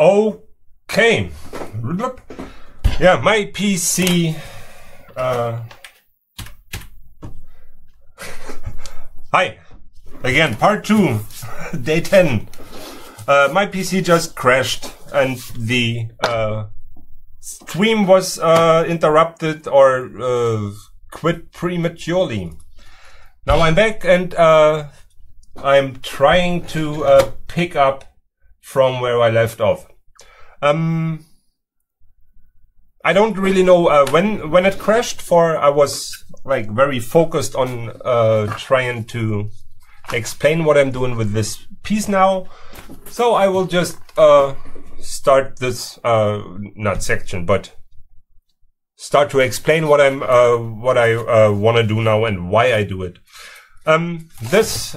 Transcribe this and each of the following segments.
Okay. Yeah, my PC. Hi. Again, part 2. Day 10. My PC just crashed and the stream was interrupted or quit prematurely. Now I'm back and I'm trying to pick up from where I left off. I don't really know when it crashed, for I was like very focused on trying to explain what I'm doing with this piece now. So I will just start this not section, but start to explain what I want to do now and why I do it. This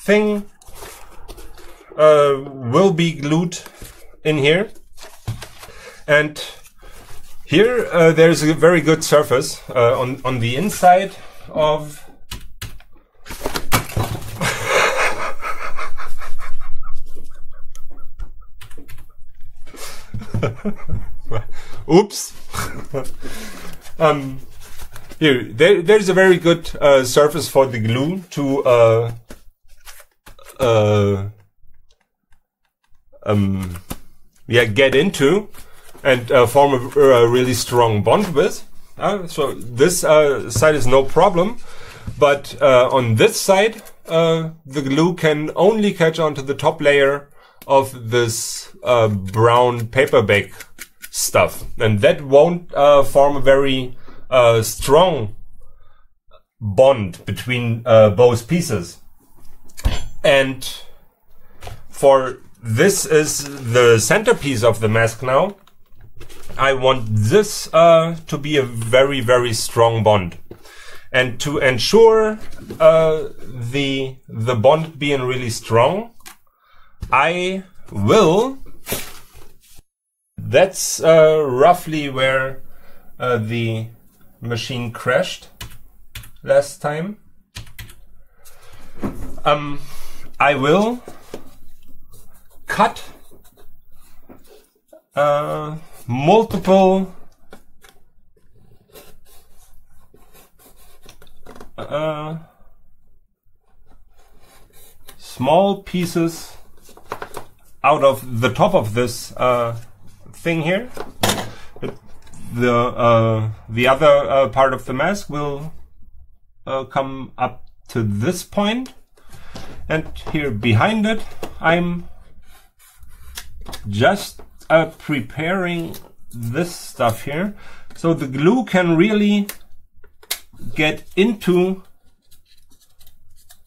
thing will be glued in here, and here there's a very good surface on the inside of oops. There's a very good surface for the glue to get into and form a really strong bond with. So this side is no problem, but on this side the glue can only catch onto the top layer of this brown paper bag stuff, and that won't form a very strong bond between both pieces. And for this is the centerpiece of the mask now, I want this to be a very, very strong bond. And to ensure the bond being really strong, I will, that's roughly where the machine crashed last time. I will cut multiple small pieces out of the top of this thing here. The other part of the mask will come up to this point, and here behind it I'm just preparing this stuff here so the glue can really get into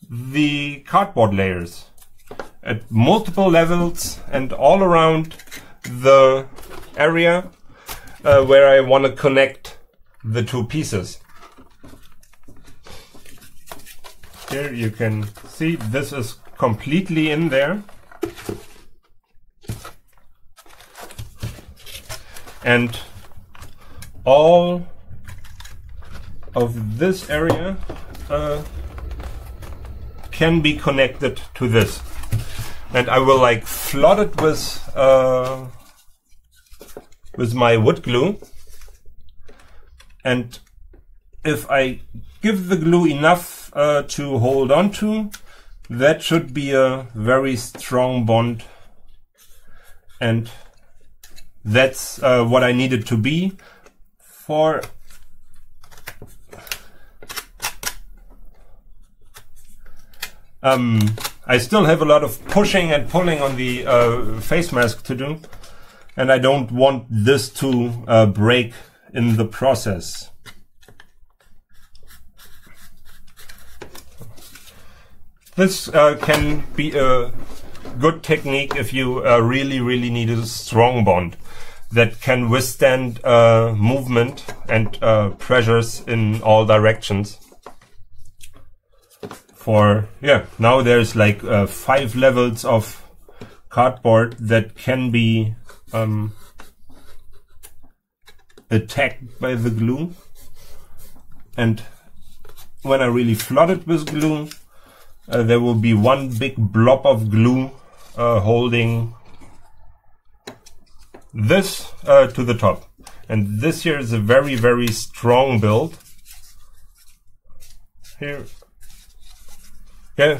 the cardboard layers at multiple levels and all around the area where I want to connect the two pieces. Here you can see this is completely in there, and all of this area can be connected to this, and I will like flood it with my wood glue. And if I give the glue enough to hold on to, that should be a very strong bond, and that's what I need it to be for I still have a lot of pushing and pulling on the face mask to do, and I don't want this to break in the process. This can be a good technique if you really need a strong bond that can withstand movement and pressures in all directions. For now there's like 5 levels of cardboard that can be attacked by the glue, and when I really flood it with glue, there will be one big blob of glue holding this to the top. And this here is a very, very strong build. Here, yeah,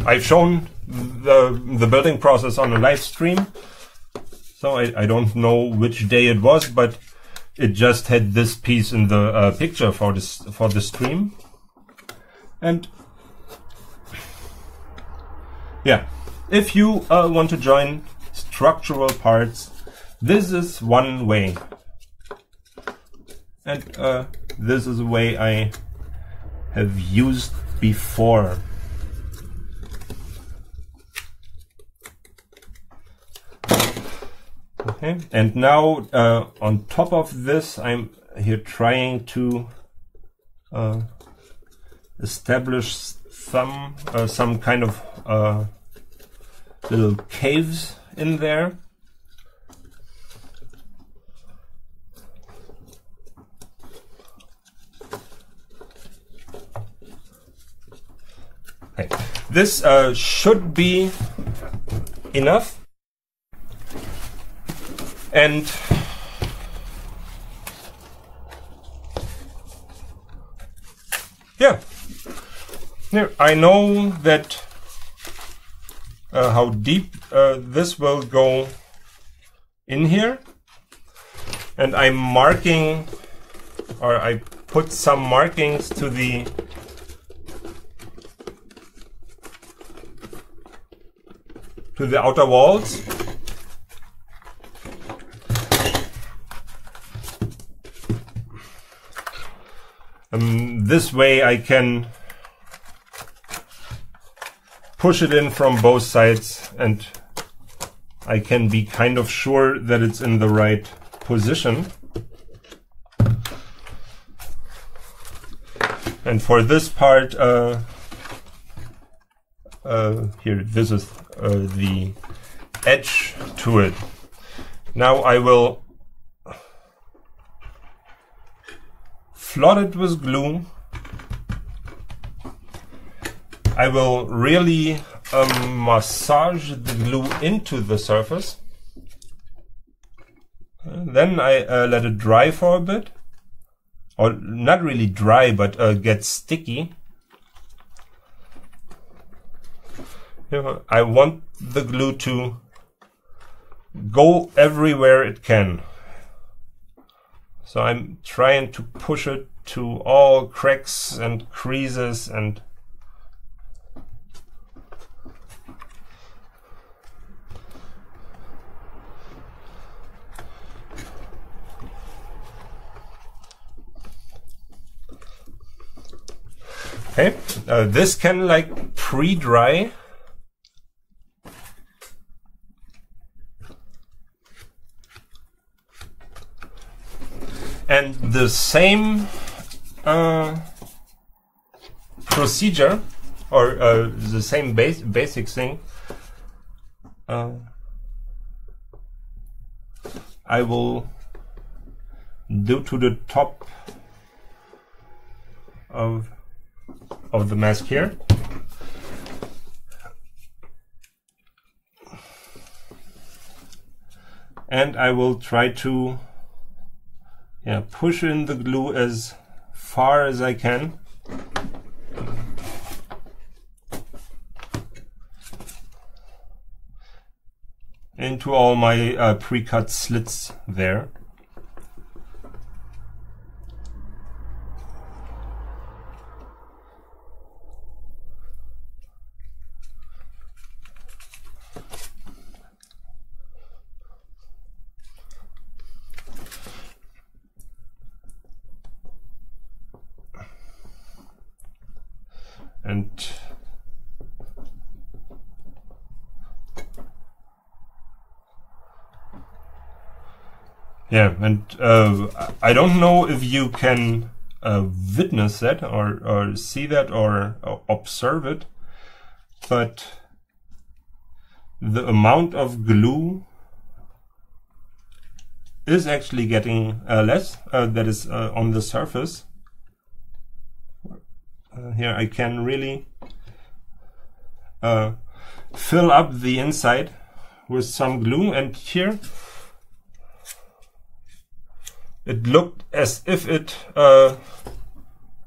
I've shown the building process on a live stream, so I don't know which day it was, but it just had this piece in the picture for the stream. And yeah, if you want to join structural parts, this is one way, and this is a way I have used before. Okay, and now on top of this, I'm here trying to establish some kind of little caves in there. Okay. This should be enough. And yeah, here I know that how deep this will go in here, and I'm marking, or I put some markings to the outer walls. This way I can push it in from both sides, and I can be kind of sure that it's in the right position. And for this part, here, this is the edge to it. Now I will flood it with glue. I will really massage the glue into the surface. Then I let it dry for a bit, or not really dry, but get sticky. I want the glue to go everywhere it can. So I'm trying to push it to all cracks and creases and okay. This can like pre-dry. And the same procedure, or the same basic thing, I will do to the top of the mask here. And I will try to push in the glue as far as I can. Into all my pre-cut slits there. And yeah, and I don't know if you can witness that or see that or observe it, but the amount of glue is actually getting less that is on the surface. Here I can really fill up the inside with some glue, and here it looked as if it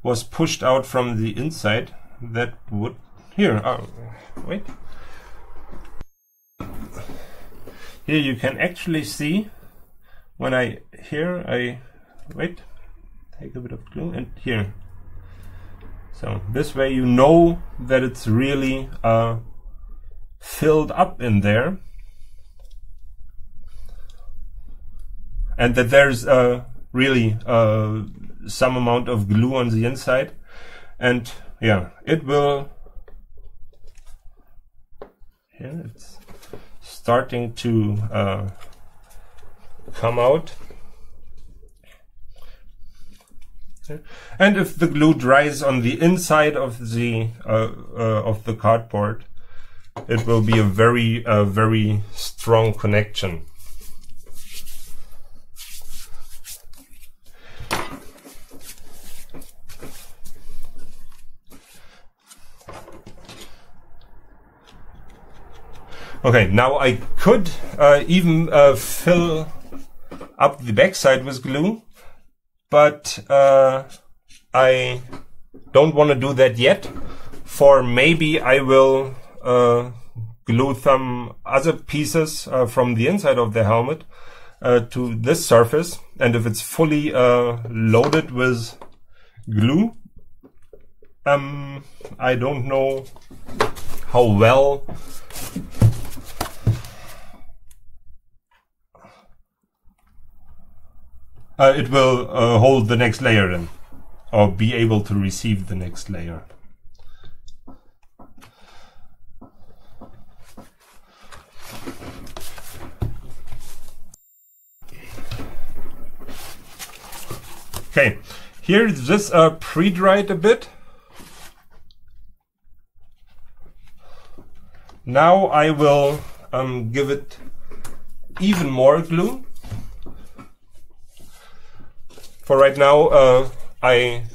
was pushed out from the inside. That would here. Wait. Here you can actually see when I wait. Take a bit of glue and here. So this way you know that it's really filled up in there, and that there's really some amount of glue on the inside, and yeah, it will. Here it's starting to come out. And if the glue dries on the inside of the cardboard, it will be a very strong connection. Okay, now I could even fill up the backside with glue, but I don't want to do that yet. For maybe I will glue some other pieces from the inside of the helmet to this surface, and if it's fully loaded with glue, I don't know how well it will hold the next layer in, or be able to receive the next layer. Okay, here this pre-dried a bit. Now I will give it even more glue. For right now, I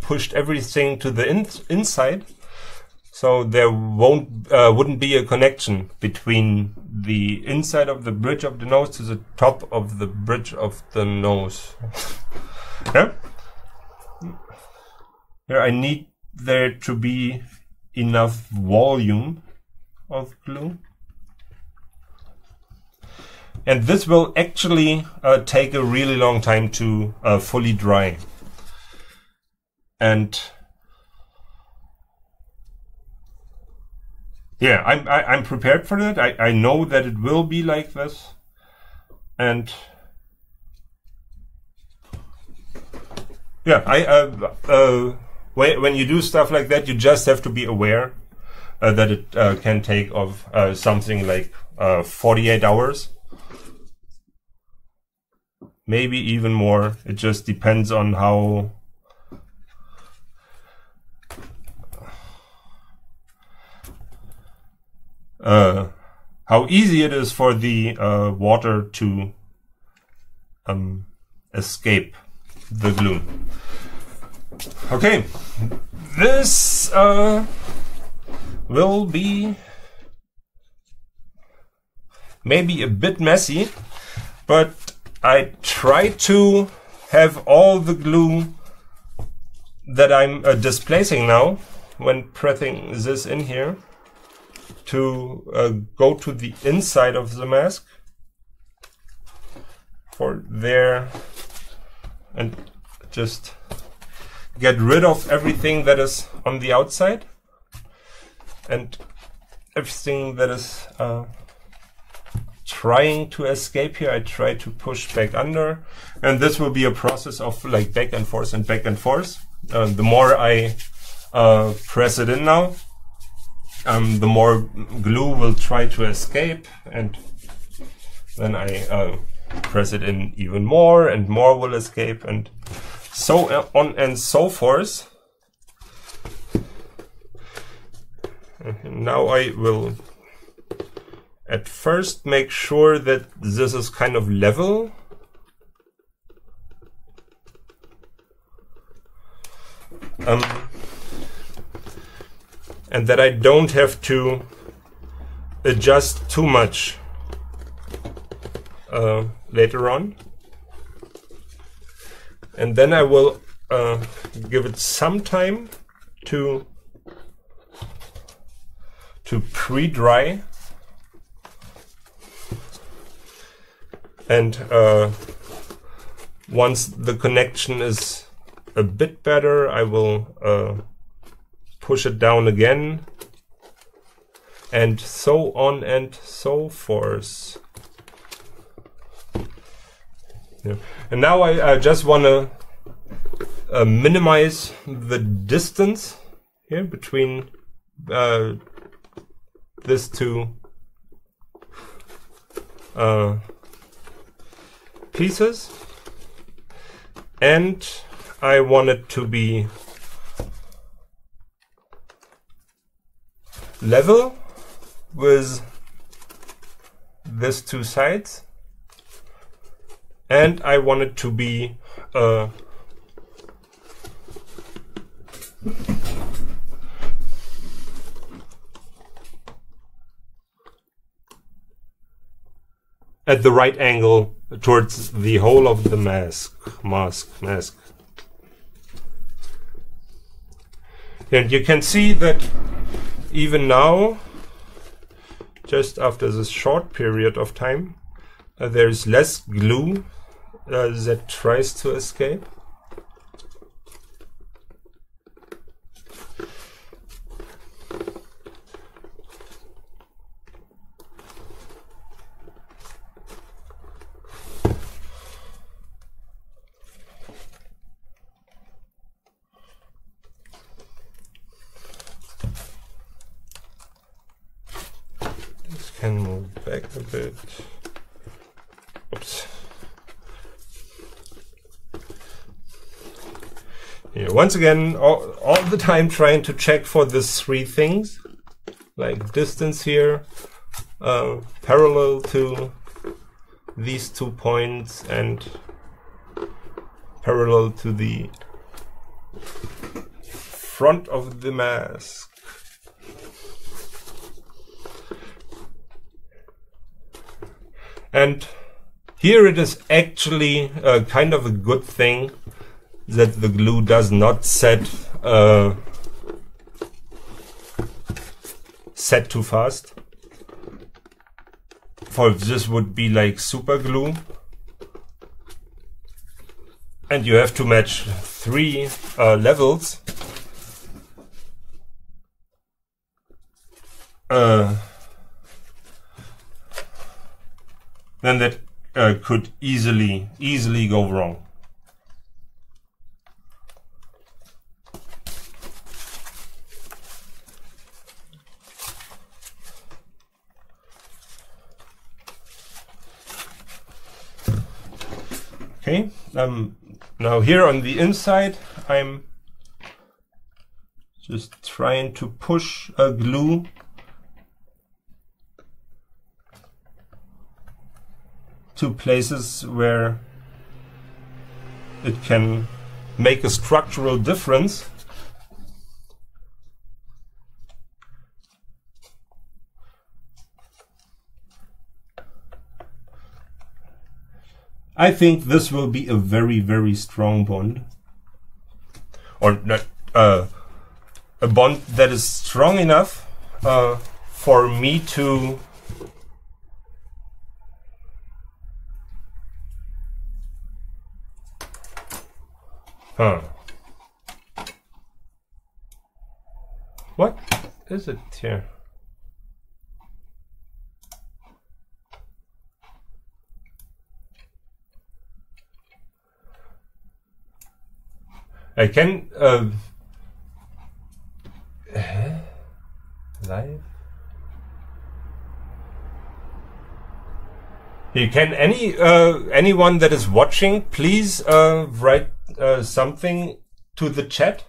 pushed everything to the inside, so there wouldn't be a connection between the inside of the bridge of the nose to the top of the bridge of the nose. Yeah. Here I need there to be enough volume of glue. And this will actually take a really long time to fully dry. And yeah, I'm prepared for that. I know that it will be like this. And yeah, when you do stuff like that, you just have to be aware that it can take of something like 48 hours. Maybe even more. It just depends on how easy it is for the water to escape the glue. Okay, this will be maybe a bit messy, but I try to have all the glue that I'm displacing now when pressing this in here to go to the inside of the mask for there, and just get rid of everything that is on the outside and everything that is trying to escape here. I try to push back under, and this will be a process of like back and forth and back and forth. The more I press it in now, the more glue will try to escape, and then I press it in even more, and more will escape, and so on and so forth. Now I will at first make sure that this is kind of level. And that I don't have to adjust too much later on. And then I will give it some time to pre-dry. And once the connection is a bit better, I will push it down again, and so on and so forth. Yeah. And now I just want to minimize the distance here between these two pieces, and I want it to be level with these two sides, and I want it to be at the right angle towards the whole of the mask. And you can see that even now, just after this short period of time, there is less glue that tries to escape. Can move back a bit. Oops. Yeah, once again, all the time trying to check for these three things, like distance here, parallel to these 2 points, and parallel to the front of the mask. And here it is actually kind of a good thing that the glue does not set too fast. For if this would be like super glue, and you have to match 3 levels, then that could easily go wrong. Okay, now here on the inside, I'm just trying to push a glue to places where it can make a structural difference. I think this will be a very, very strong bond, or not, a bond that is strong enough for me to What is it here? I can live. You can anyone that is watching, please write something to the chat.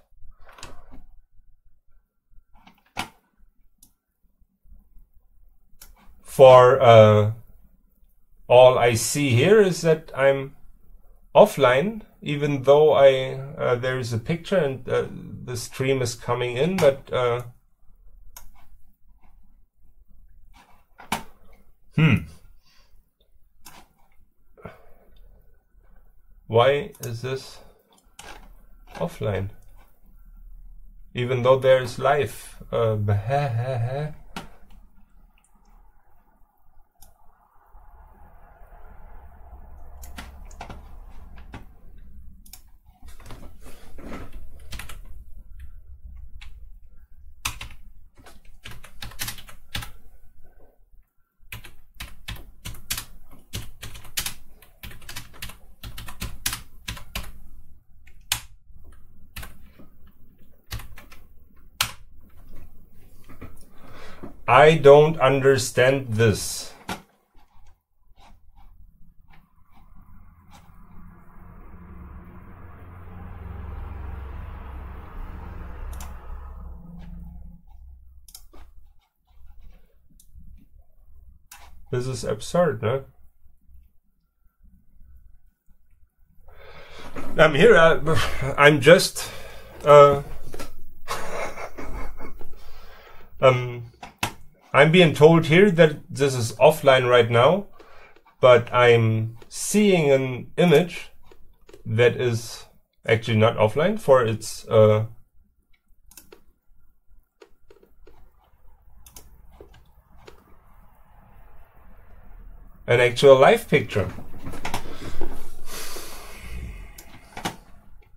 For all I see here is that I'm offline, even though there is a picture and the stream is coming in, but Why is this offline? Even though there is live. I don't understand this. This is absurd, no? I'm here, I'm just I'm being told here that this is offline right now, but I'm seeing an image that is actually not offline, for it's an actual live picture.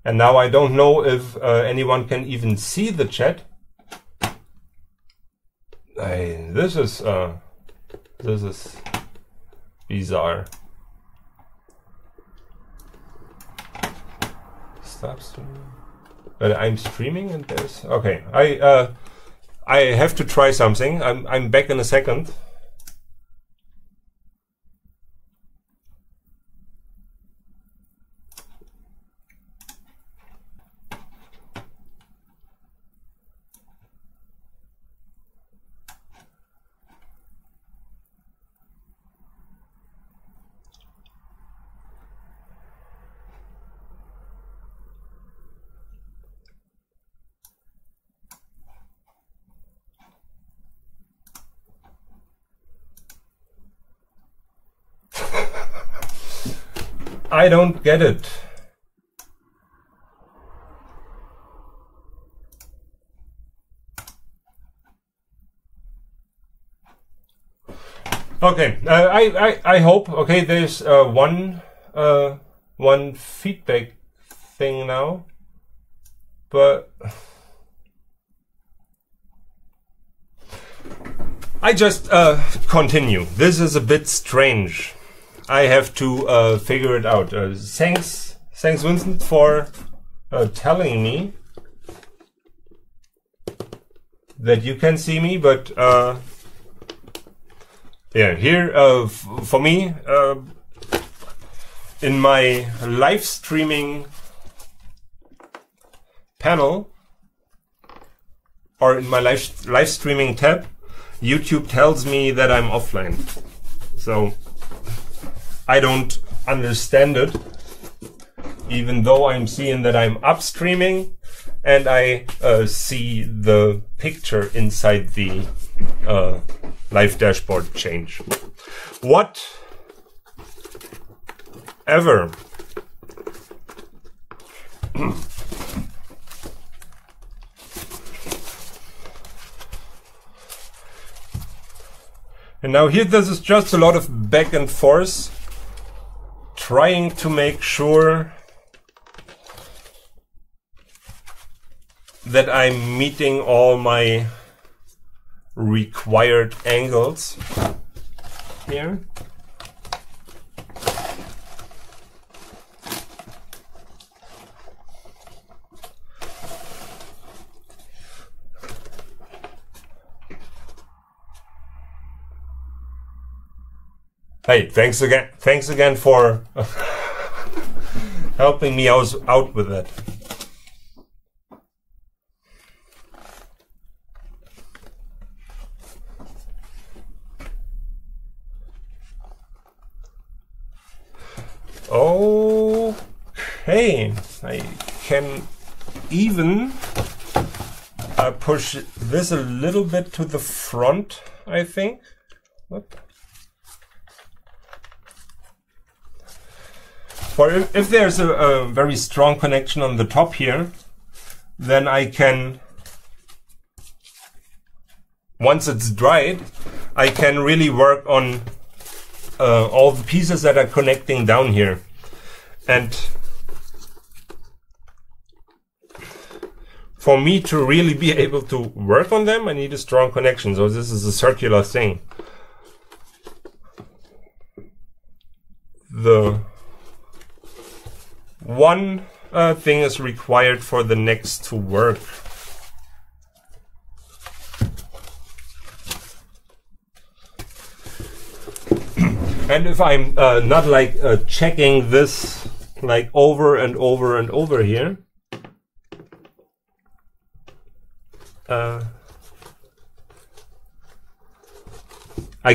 And now I don't know if anyone can even see the chat. This is bizarre. Stop streaming. But I'm streaming and there's okay. I have to try something. I'm back in a second. I don't get it. Okay, I hope. Okay, there's one feedback thing now, but I just continue. This is a bit strange. I have to figure it out. Thanks Vincent, for telling me that you can see me, but yeah, here for me in my live streaming panel, or in my live streaming tab, YouTube tells me that I'm offline. So I don't understand it, even though I'm seeing that I'm upstreaming and I see the picture inside the live dashboard change. Whatever. And now here, this is just a lot of back and forth, trying to make sure that I'm meeting all my required angles here. Hey, thanks again for helping me out with that. Okay, I can even push this a little bit to the front, I think. What? For if there's a very strong connection on the top here, then I can, once it's dried, I can really work on all the pieces that are connecting down here. And for me to really be able to work on them, I need a strong connection. So this is a circular thing. The one thing is required for the next to work. And if I'm not like checking this like over and over and over here, I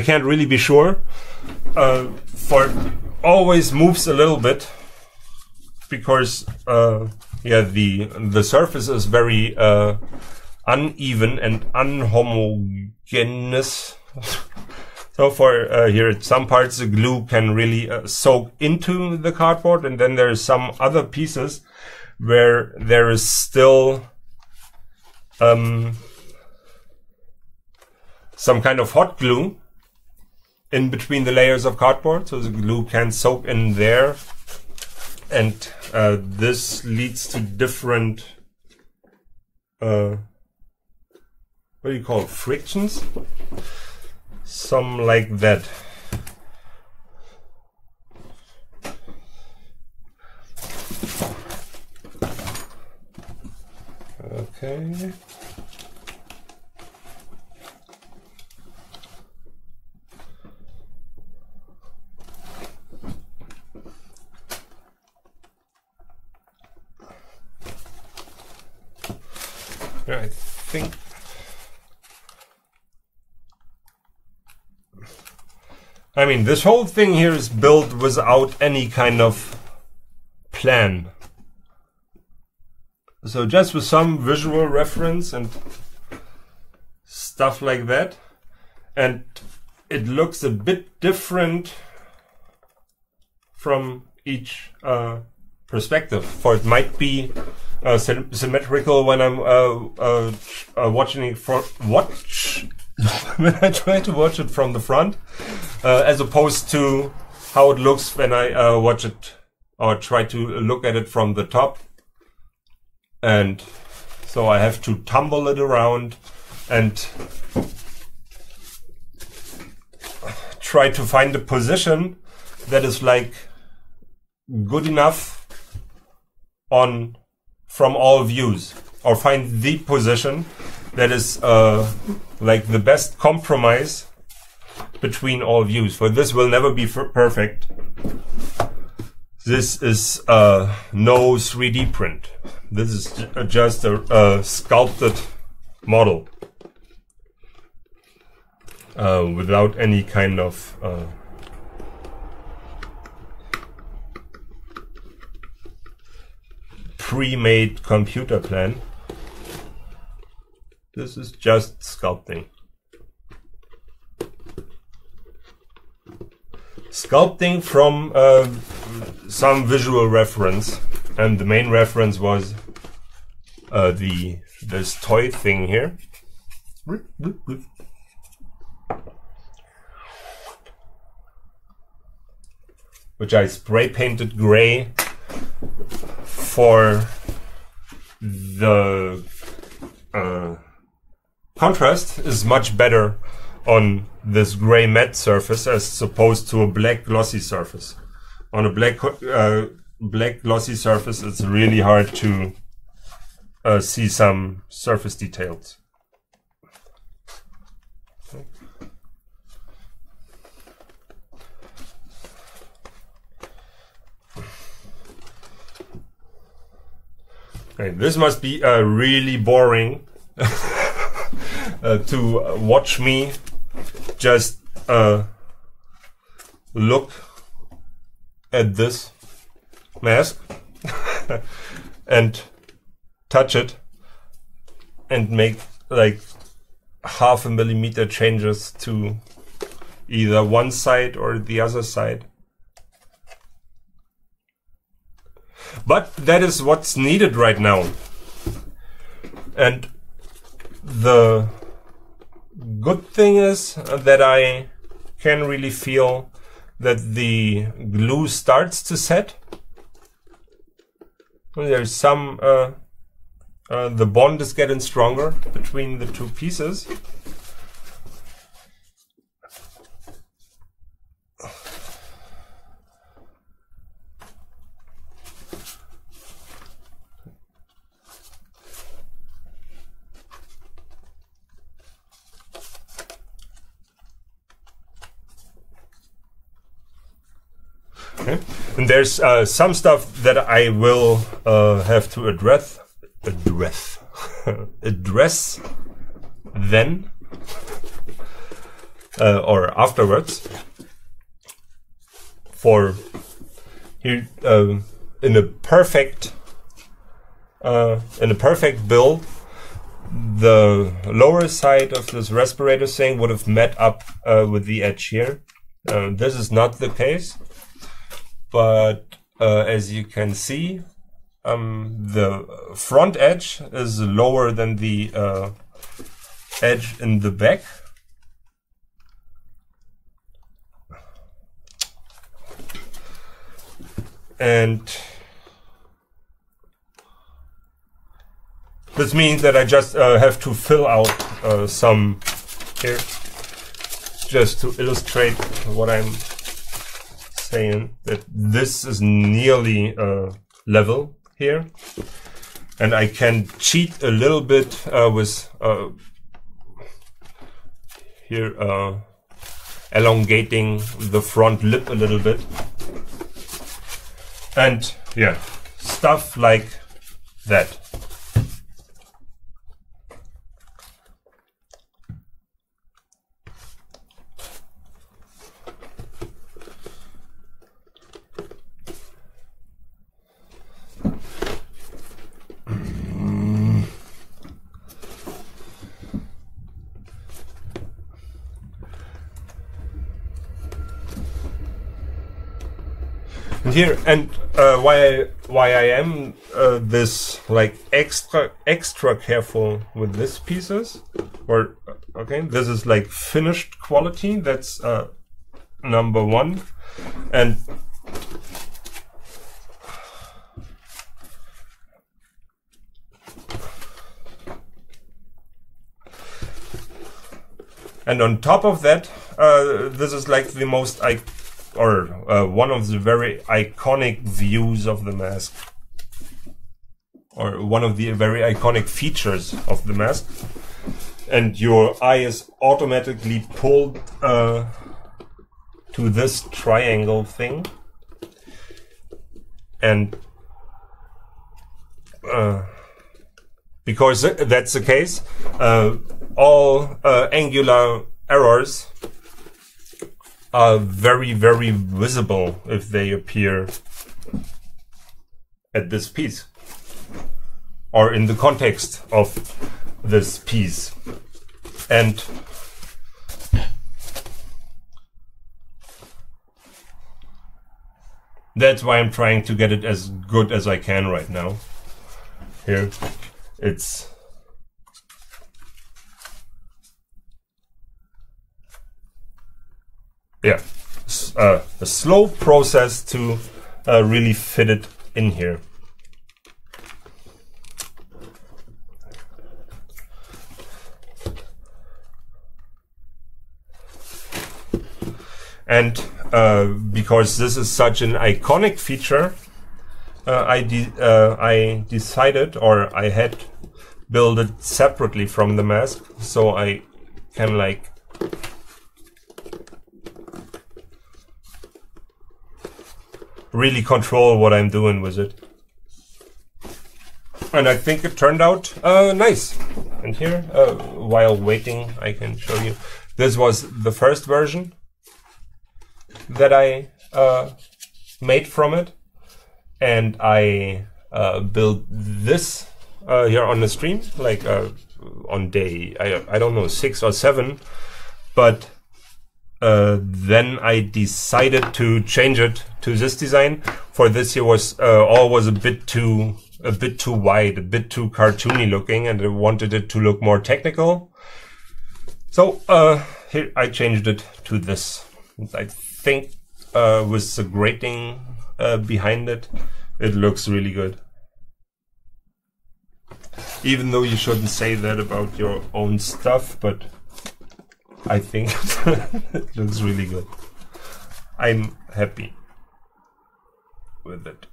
can't really be sure. For it always moves a little bit because yeah, the surface is very uneven and unhomogeneous. So for here, some parts the glue can really soak into the cardboard, and then there's some other pieces where there is still some kind of hot glue in between the layers of cardboard, so the glue can soak in there, and this leads to different what do you call it? Frictions? Some like that. Okay. Yeah, I think I mean, this whole thing here is built without any kind of plan. So just with some visual reference and stuff like that. And it looks a bit different from each perspective. For it might be symmetrical when I'm watching it when I try to watch it from the front, as opposed to how it looks when I watch it or try to look at it from the top. And so I have to tumble it around and try to find a position that is like good enough on from all views, or find the position that is like the best compromise between all views. For this will never be perfect. This is no 3D print. This is just a sculpted model without any kind of pre-made computer plan. This is just sculpting. Sculpting from some visual reference, and the main reference was this toy thing here, which I spray painted gray for the contrast is much better on this gray matte surface as opposed to a black glossy surface. On a black glossy surface, it's really hard to see some surface details. Okay, this must be really boring to watch me just look at this mask and touch it and make like 0.5 millimeter changes to either one side or the other side. But that is what's needed right now. And the good thing is that I can really feel that the glue starts to set. There's some, the bond is getting stronger between the two pieces. Okay. And there's some stuff that I will have to address then or afterwards. For here in a perfect build, the lower side of this respirator thing would have met up with the edge here. This is not the case. But as you can see, the front edge is lower than the edge in the back. And this means that I just have to fill out some here, just to illustrate what I'm saying, that this is nearly level here, and I can cheat a little bit with here elongating the front lip a little bit, and yeah, stuff like that. Here, and why I am this like extra careful with these pieces, or okay, this is like finished quality. That's number one, and on top of that, this is like the most one of the very iconic views of the mask, or one of the very iconic features of the mask, and your eye is automatically pulled to this triangle thing, and because that's the case, all angular errors are very, very visible if they appear at this piece or in the context of this piece. And that's why I'm trying to get it as good as I can right now. Here, it's yeah, a slow process to really fit it in here. And because this is such an iconic feature, I decided, or I had built it separately from the mask, so I can like really control what I'm doing with it. And I think it turned out nice. And here, while waiting, I can show you. This was the first version that I made from it. And I built this here on the stream, like on day, I don't know, 6 or 7. But then I decided to change it to this design. For this here was all was a bit too wide, a bit too cartoony looking, and I wanted it to look more technical. So here I changed it to this. I think with the grating behind it, it looks really good. Even though you shouldn't say that about your own stuff, but I think it looks really good. I'm happy with it.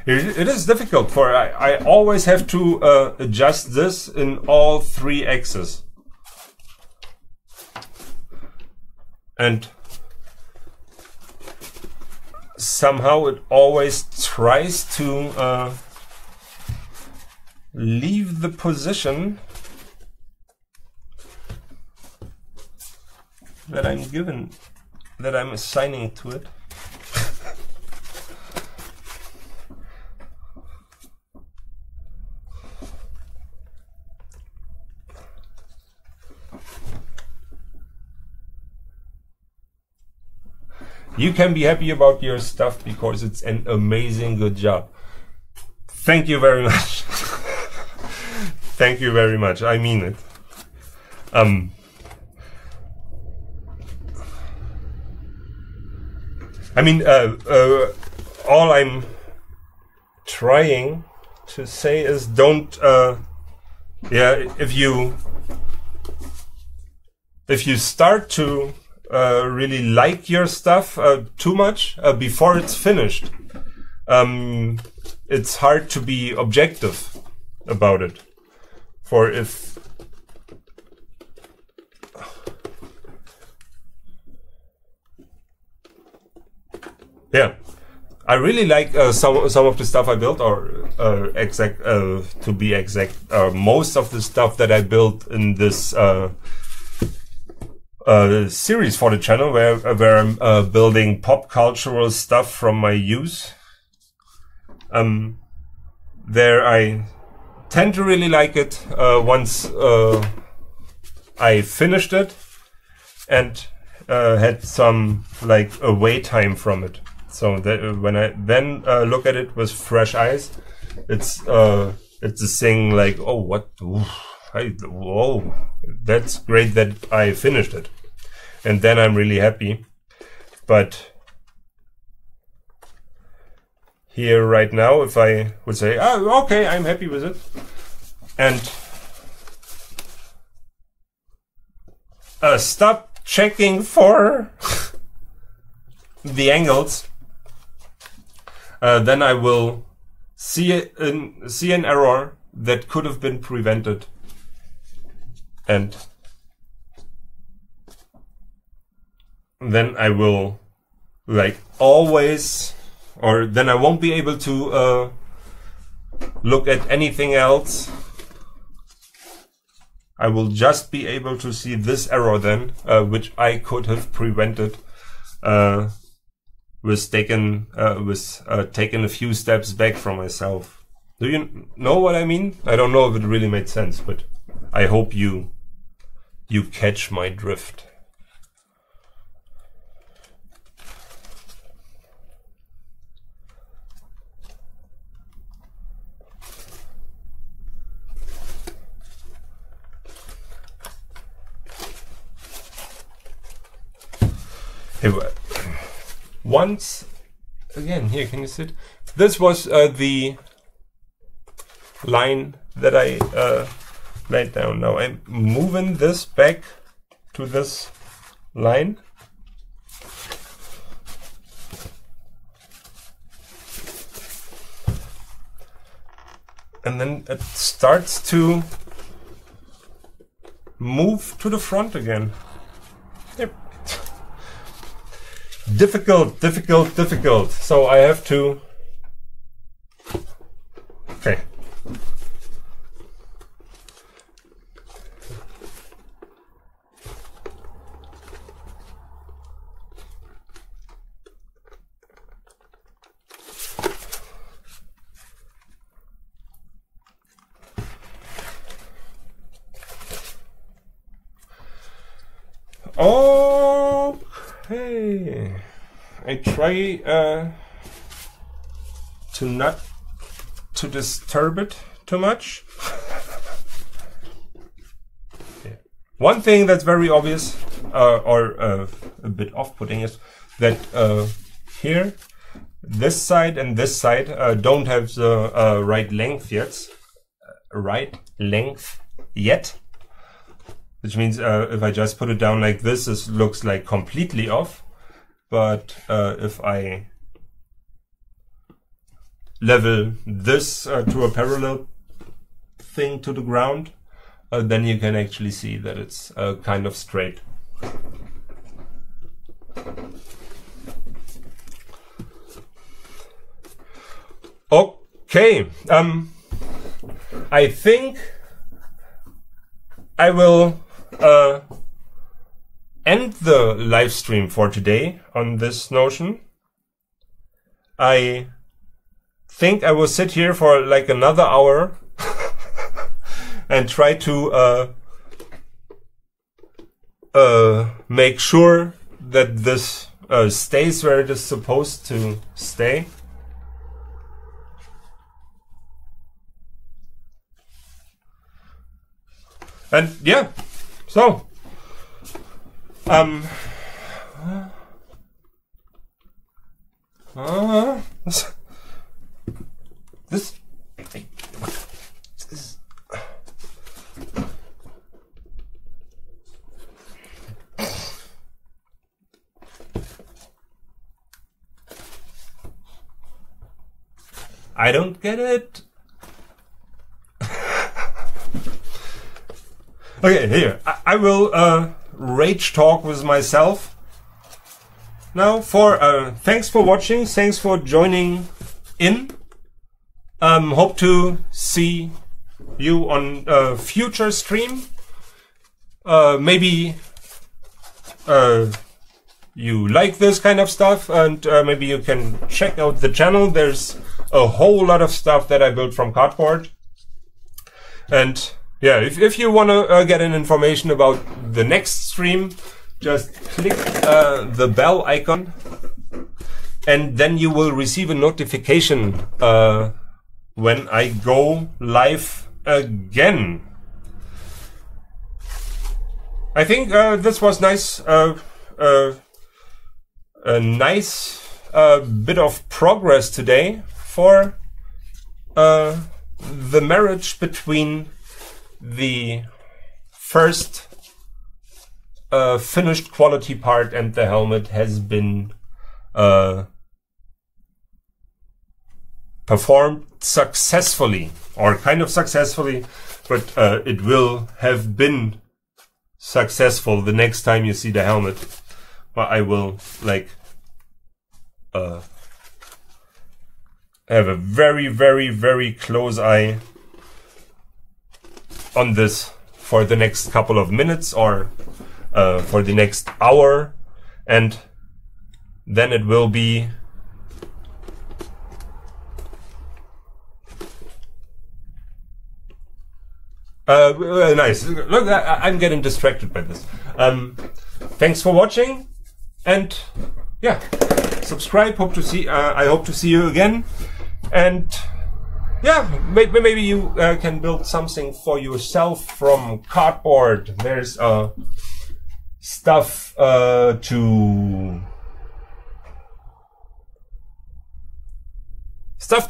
It is difficult, for I always have to adjust this in all 3 axes. And somehow it always tries to leave the position that I'm given, that I'm assigning to it. You can be happy about your stuff because it's an amazing good job. Thank you very much. Thank you very much. I mean it. I mean, all I'm trying to say is don't, yeah, if you start to really like your stuff too much before it's finished, it's hard to be objective about it. For if yeah, I really like some of the stuff I built, or to be exact, most of the stuff that I built in this series for the channel, where I'm building pop cultural stuff from my youth. There I tend to really like it once I finished it and had some like away time from it. So that when I then look at it with fresh eyes, it's a thing like, oh, what? Whoa, that's great that I finished it, and then I'm really happy. But here right now, if I would say, oh, okay, I'm happy with it, and stop checking for the angles, then I will see an error that could have been prevented. And then I will, like, always, or then I won't be able to look at anything else. I will just be able to see this error then, which I could have prevented with taking a few steps back from myself. Do you know what I mean? I don't know if it really made sense, but I hope you catch my drift. Hey, once again, here, can you see it? This was the line that I laid down. Now I'm moving this back to this line. And then it starts to move to the front again. Yep. Difficult. So I have to... Okay. Okay. I try to not to disturb it too much. Yeah. One thing that's very obvious or a bit off-putting is that here this side and this side don't have the right length yet. Which means if I just put it down like this, this looks like completely off. But if I level this to a parallel thing to the ground, then you can actually see that it's kind of straight. Okay, I think I will end the live stream for today on this notion. I think I will sit here for like another hour and try to make sure that this stays where it is supposed to stay. And yeah, so this I don't get it. Okay, here I will rage talk with myself now. For thanks for watching, thanks for joining in. Hope to see you on a future stream. Maybe you like this kind of stuff, and maybe you can check out the channel. There's a whole lot of stuff that I built from cardboard. And yeah, if you want to get an information about the next stream, just click the bell icon, and then you will receive a notification when I go live again. I think this was nice, a nice bit of progress today for the marriage between the first finished quality part and the helmet has been performed successfully, or kind of successfully, but it will have been successful the next time you see the helmet. But I will like have a very, very, very close eye on this for the next couple of minutes, or for the next hour, and then it will be nice. Look, I'm getting distracted by this. Thanks for watching, and yeah, subscribe. Hope to see. I hope to see you again, and yeah, maybe you can build something for yourself from cardboard. There's stuff to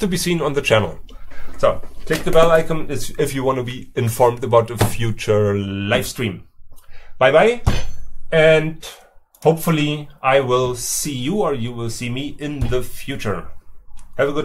be seen on the channel. So click the bell icon if you want to be informed about a future live stream. Bye bye, and hopefully I will see you, or you will see me in the future. Have a good